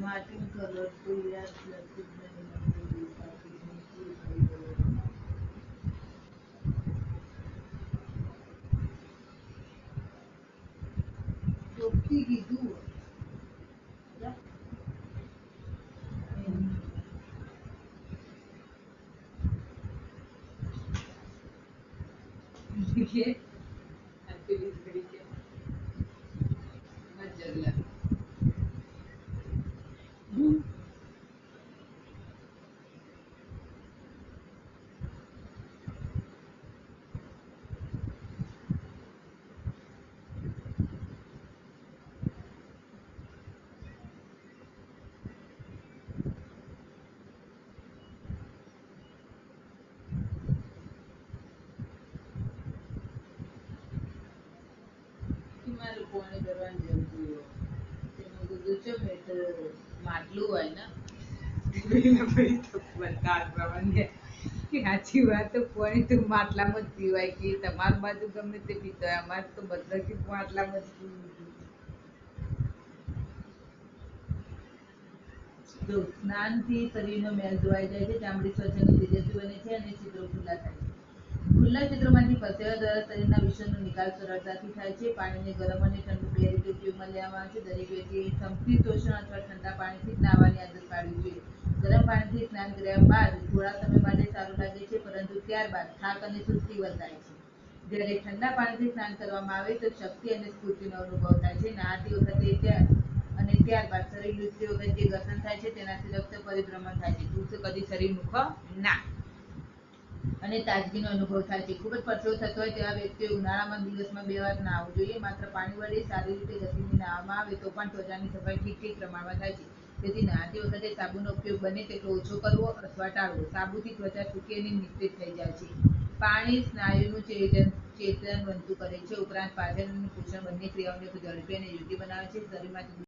માટી કલર તો યાદ નથી ચોખ્ખી કીધું કે actually ઘડી કે મજલા મારું કોને કરવાનું જતું તેનું કીધું છે મેં તો માટલું હોય ને કે સાચી વાત તો પાણી તો માટલામાં જ પીવાય કે તમારી બાજુ ગમે તે પીતા હોય અમારે તો બધા કે માટલામાં જ પીવું તો સ્નાનથી શરીરનો મેલ ધોવાઈ જાય છે, ચામડી સ્વચ્છ અને તેજસ્વી બને છે અને છિદ્રો ખુલ્લા થાય છે. ખુલ્લા છિદ્રોમાંથી પરસેવા દ્વારા શરીરના વિષયનો નિકાલ સરળતાથી થાય છે. પાણીને ગરમ અને ઠંડુ બે રીતે ઉપયોગમાં લેવામાં આવે છે. દરેક વ્યક્તિએ સંક્ષિપ્તોષ્ણ અથવા ઠંડા પાણીથી જ નાહવાની આદત પાડવી જોઈએ. ગરમ પાણીથી સ્નાન કર્યા બાદ થોડા સમય માટે સારું લાગે છે, પરંતુ ત્યારબાદ થાક અને સુસ્તી વર્તાય છે. જ્યારે ઠંડા પાણીથી સ્નાન કરવામાં આવે તો શક્તિ અને સ્ફૂર્તિનો અનુભવ થાય છે. નહાતી વખતે અને ત્યારબાદ શરીર લૂછતી વખતે જે ઘર્ષણ થાય છે તેનાથી રક્ત પરિભ્રમણ થાય છે. તું કદી શરીર મૂકો ના અને તાજગીનો અનુભવ થાય છે. ખૂબ જ પરસેવો થતો હોય તેવા વ્યક્તિએ ઉનાળામાં દિવસમાં 2 વાર નાહવું જોઈએ. માત્ર પાણી વડે સારી રીતે ઘસીને નાહવામાં આવે તો પણ ત્વચાની સફાઈ ઠીક પ્રમાણમાં થાય છે. તેથી નહાતી વખતે સાબુનો ઉપયોગ બને તેટલો ઓછો કરવો અથવા ટાળવો. સાબુથી ત્વચા સૂકી અને નિસ્તેજ થઈ જાય છે. પાણી સ્નાયુનું ચેતન બનતું કરે છે, ઉપરાંત પાચન અને પોષણ બંને ક્રિયાઓને ઝડપી અને યોગ્ય બનાવે છે. શરીરમાંથી